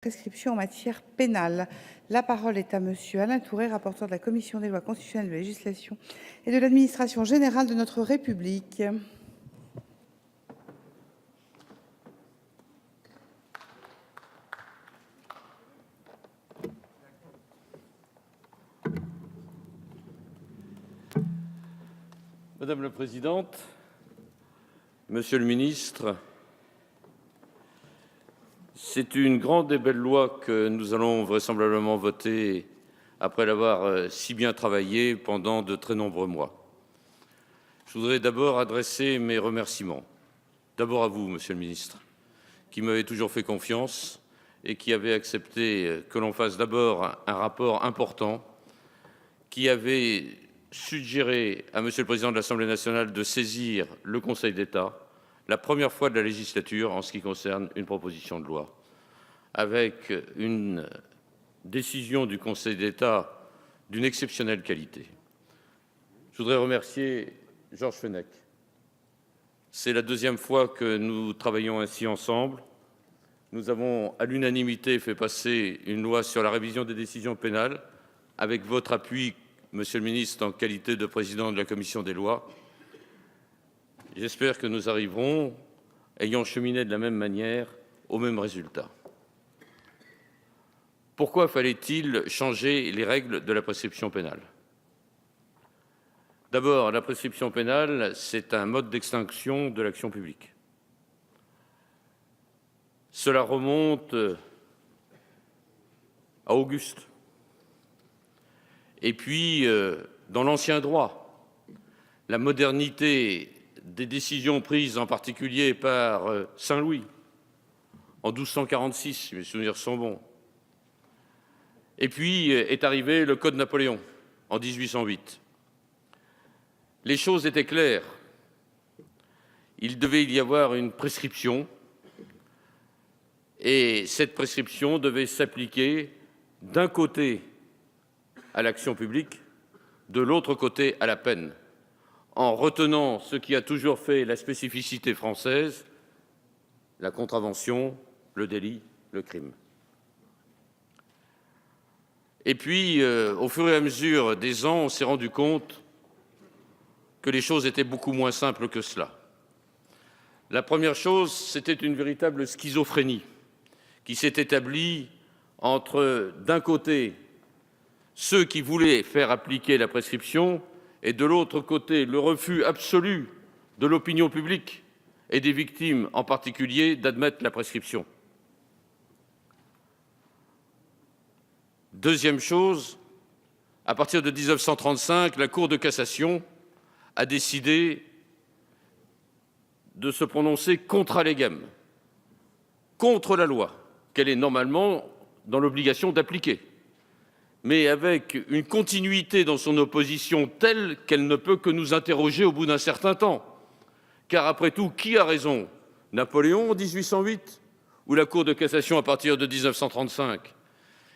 prescription en matière pénale. La parole est à monsieur Alain Tourret, rapporteur de la commission des lois constitutionnelles, de la législation et de l'administration générale de notre République. Madame la Présidente, Monsieur le Ministre, c'est une grande et belle loi que nous allons vraisemblablement voter après l'avoir si bien travaillé pendant de très nombreux mois. Je voudrais d'abord adresser mes remerciements. D'abord à vous, Monsieur le Ministre, qui m'avez toujours fait confiance et qui avez accepté que l'on fasse d'abord un rapport important, qui avait suggéré à Monsieur le Président de l'Assemblée nationale de saisir le Conseil d'État, la première fois de la législature en ce qui concerne une proposition de loi, avec une décision du Conseil d'État d'une exceptionnelle qualité. Je voudrais remercier Georges Fenech. C'est la deuxième fois que nous travaillons ainsi ensemble. Nous avons à l'unanimité fait passer une loi sur la révision des décisions pénales, avec votre appui, Monsieur le Ministre, en qualité de président de la Commission des lois. J'espère que nous arriverons, ayant cheminé de la même manière, au même résultat. Pourquoi fallait-il changer les règles de la prescription pénale? D'abord, la prescription pénale, c'est un mode d'extinction de l'action publique. Cela remonte à Auguste. Et puis, dans l'ancien droit, la modernité des décisions prises en particulier par Saint-Louis en 1246, si mes souvenirs sont bons. Et puis est arrivé le Code Napoléon en 1808. Les choses étaient claires. Il devait y avoir une prescription et cette prescription devait s'appliquer d'un côté à l'action publique, de l'autre côté à la peine, en retenant ce qui a toujours fait la spécificité française, la contravention, le délit, le crime. Et puis, au fur et à mesure des ans, on s'est rendu compte que les choses étaient beaucoup moins simples que cela. La première chose, c'était une véritable schizophrénie qui s'est établie entre, d'un côté, ceux qui voulaient faire appliquer la prescription et, de l'autre côté, le refus absolu de l'opinion publique et des victimes en particulier d'admettre la prescription. Deuxième chose, à partir de 1935, la Cour de cassation a décidé de se prononcer contra legem, contre la loi, qu'elle est normalement dans l'obligation d'appliquer, mais avec une continuité dans son opposition telle qu'elle ne peut que nous interroger au bout d'un certain temps. Car après tout, qui a raison? Napoléon en 1808 ou la Cour de cassation à partir de 1935?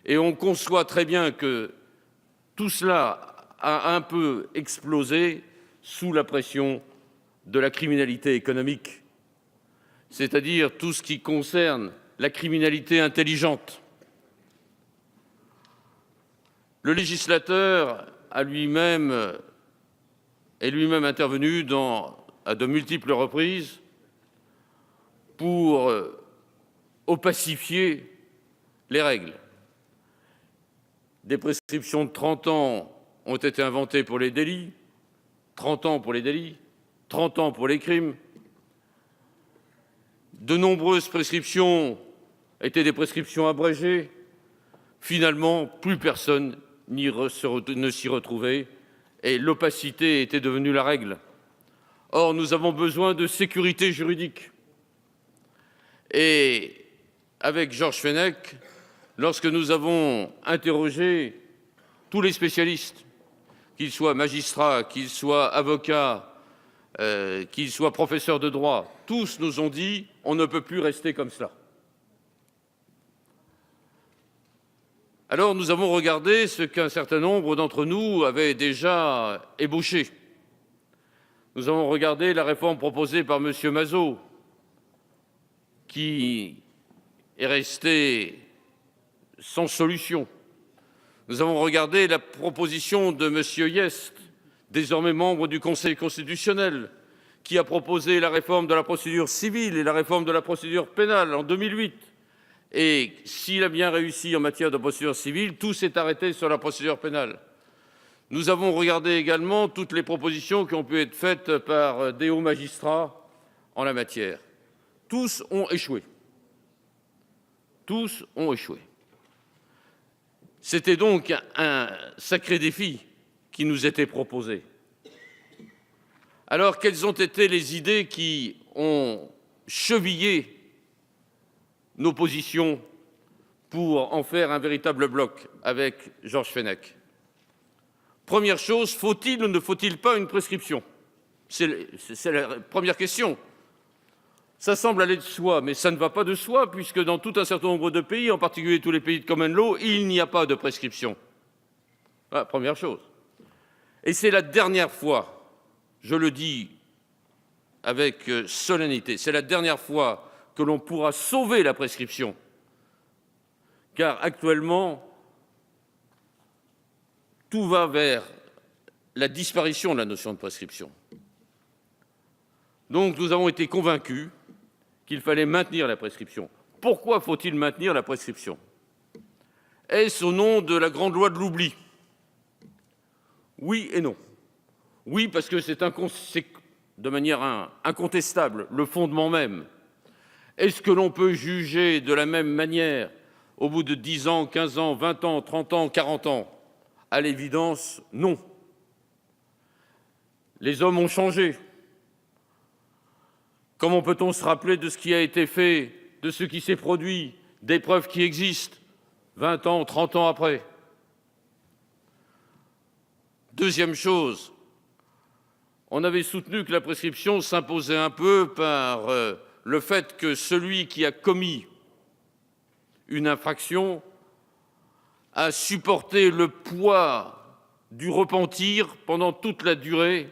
Et on conçoit très bien que tout cela a un peu explosé sous la pression de la criminalité économique, c'est-à-dire tout ce qui concerne la criminalité intelligente. Le législateur est lui-même intervenu à de multiples reprises pour opacifier les règles. Des prescriptions de 30 ans ont été inventées pour les délits, 30 ans pour les délits, 30 ans pour les crimes. De nombreuses prescriptions étaient des prescriptions abrégées. Finalement, plus personne ne s'y retrouvait et l'opacité était devenue la règle. Or, nous avons besoin de sécurité juridique. Et avec Georges Fenech, lorsque nous avons interrogé tous les spécialistes, qu'ils soient magistrats, qu'ils soient avocats, qu'ils soient professeurs de droit, tous nous ont dit « on ne peut plus rester comme cela ». Alors nous avons regardé ce qu'un certain nombre d'entre nous avaient déjà ébauché. Nous avons regardé la réforme proposée par M. Mazot, qui est restée sans solution. Nous avons regardé la proposition de M. Hyest, désormais membre du Conseil constitutionnel, qui a proposé la réforme de la procédure civile et la réforme de la procédure pénale en 2008. Et s'il a bien réussi en matière de procédure civile, tout s'est arrêté sur la procédure pénale. Nous avons regardé également toutes les propositions qui ont pu être faites par des hauts magistrats en la matière. Tous ont échoué. Tous ont échoué. C'était donc un sacré défi qui nous était proposé. Alors, quelles ont été les idées qui ont chevillé nos positions pour en faire un véritable bloc avec Georges Fenech? Première chose, faut-il ou ne faut-il pas une prescription? C'est la première question. Ça semble aller de soi, mais ça ne va pas de soi, puisque dans tout un certain nombre de pays, en particulier tous les pays de common law, il n'y a pas de prescription. Voilà, première chose. Et c'est la dernière fois, je le dis avec solennité, c'est la dernière fois que l'on pourra sauver la prescription. Car actuellement, tout va vers la disparition de la notion de prescription. Donc nous avons été convaincus qu'il fallait maintenir la prescription. Pourquoi faut-il maintenir la prescription? Est-ce au nom de la grande loi de l'oubli? Oui et non. Oui, parce que c'est de manière incontestable le fondement même. Est-ce que l'on peut juger de la même manière au bout de 10 ans, 15 ans, 20 ans, 30 ans, 40 ans? À l'évidence, non. Les hommes ont changé. Comment peut-on se rappeler de ce qui a été fait, de ce qui s'est produit, des preuves qui existent 20 ans, 30 ans après? Deuxième chose, on avait soutenu que la prescription s'imposait un peu par le fait que celui qui a commis une infraction a supporté le poids du repentir pendant toute la durée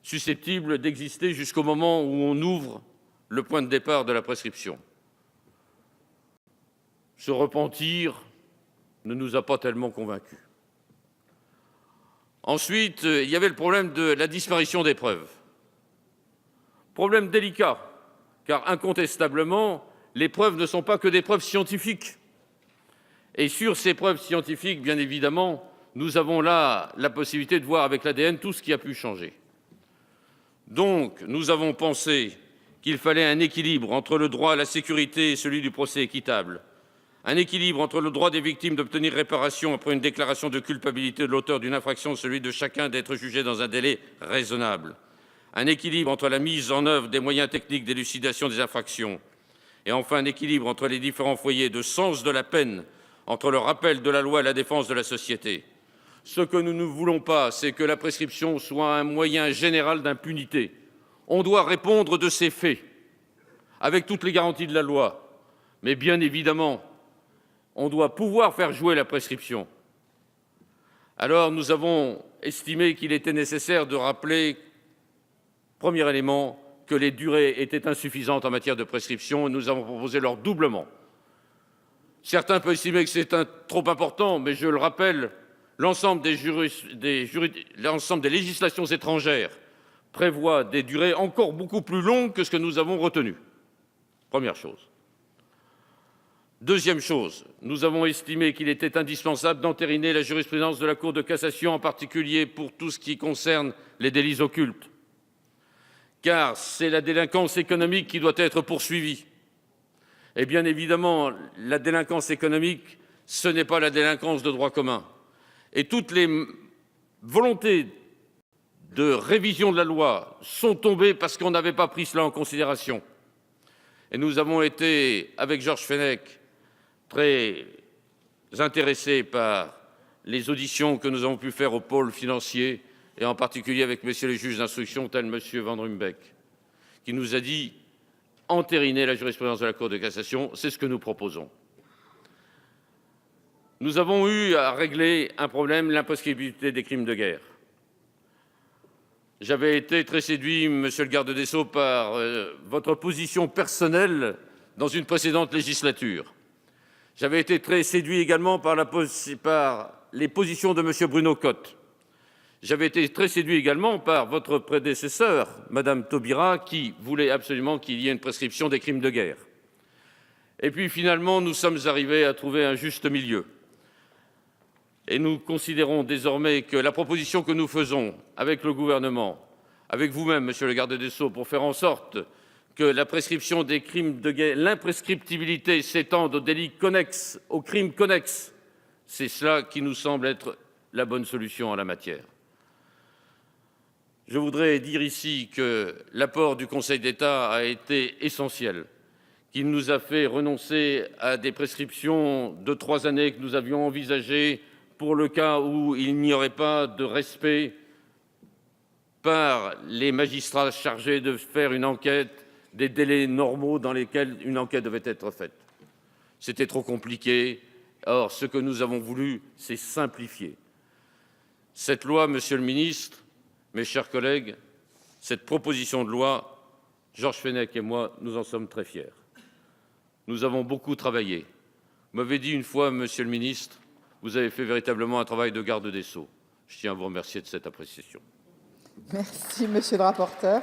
susceptible d'exister jusqu'au moment où on ouvre le point de départ de la prescription. Ce repentir ne nous a pas tellement convaincus. Ensuite, il y avait le problème de la disparition des preuves. Problème délicat, car incontestablement, les preuves ne sont pas que des preuves scientifiques. Et sur ces preuves scientifiques, bien évidemment, nous avons là la possibilité de voir avec l'ADN tout ce qui a pu changer. Donc, nous avons pensé qu'il fallait un équilibre entre le droit à la sécurité et celui du procès équitable, un équilibre entre le droit des victimes d'obtenir réparation après une déclaration de culpabilité de l'auteur d'une infraction et celui de chacun d'être jugé dans un délai raisonnable, un équilibre entre la mise en œuvre des moyens techniques d'élucidation des infractions et enfin un équilibre entre les différents foyers de sens de la peine, entre le rappel de la loi et la défense de la société. Ce que nous ne voulons pas, c'est que la prescription soit un moyen général d'impunité. On doit répondre de ces faits, avec toutes les garanties de la loi. Mais bien évidemment, on doit pouvoir faire jouer la prescription. Alors nous avons estimé qu'il était nécessaire de rappeler, premier élément, que les durées étaient insuffisantes en matière de prescription et nous avons proposé leur doublement. Certains peuvent estimer que c'est trop important, mais je le rappelle, l'ensemble des législations étrangères prévoit des durées encore beaucoup plus longues que ce que nous avons retenu. Première chose. Deuxième chose, nous avons estimé qu'il était indispensable d'entériner la jurisprudence de la Cour de cassation, en particulier pour tout ce qui concerne les délits occultes, car c'est la délinquance économique qui doit être poursuivie. Et bien évidemment, la délinquance économique, ce n'est pas la délinquance de droit commun. Et toutes les volontés de révision de la loi sont tombées parce qu'on n'avait pas pris cela en considération. Et nous avons été, avec Georges Fenech, très intéressés par les auditions que nous avons pu faire au pôle financier, et en particulier avec messieurs les juges d'instruction, tel M. Van Ruymbeck, qui nous a dit entériner la jurisprudence de la Cour de cassation, c'est ce que nous proposons. Nous avons eu à régler un problème, l'imprescriptibilité des crimes de guerre. J'avais été très séduit, monsieur le garde des Sceaux, par votre position personnelle dans une précédente législature. J'avais été très séduit également par les positions de M. Bruno Cotte. J'avais été très séduit également par votre prédécesseur, Mme Taubira, qui voulait absolument qu'il y ait une prescription des crimes de guerre. Et puis finalement, nous sommes arrivés à trouver un juste milieu. Et nous considérons désormais que la proposition que nous faisons avec le gouvernement, avec vous-même, Monsieur le garde des Sceaux, pour faire en sorte que la prescription des crimes de guerre, l'imprescriptibilité s'étende aux délits connexes, aux crimes connexes, c'est cela qui nous semble être la bonne solution en la matière. Je voudrais dire ici que l'apport du Conseil d'État a été essentiel, qu'il nous a fait renoncer à des prescriptions de 3 années que nous avions envisagées pour le cas où il n'y aurait pas de respect par les magistrats chargés de faire une enquête des délais normaux dans lesquels une enquête devait être faite. C'était trop compliqué. Or, ce que nous avons voulu, c'est simplifier. Cette loi, Monsieur le ministre, mes chers collègues, cette proposition de loi, Georges Fenech et moi, nous en sommes très fiers. Nous avons beaucoup travaillé. Vous m'avez dit une fois, Monsieur le ministre, vous avez fait véritablement un travail de garde des Sceaux. Je tiens à vous remercier de cette appréciation. Merci, monsieur le rapporteur.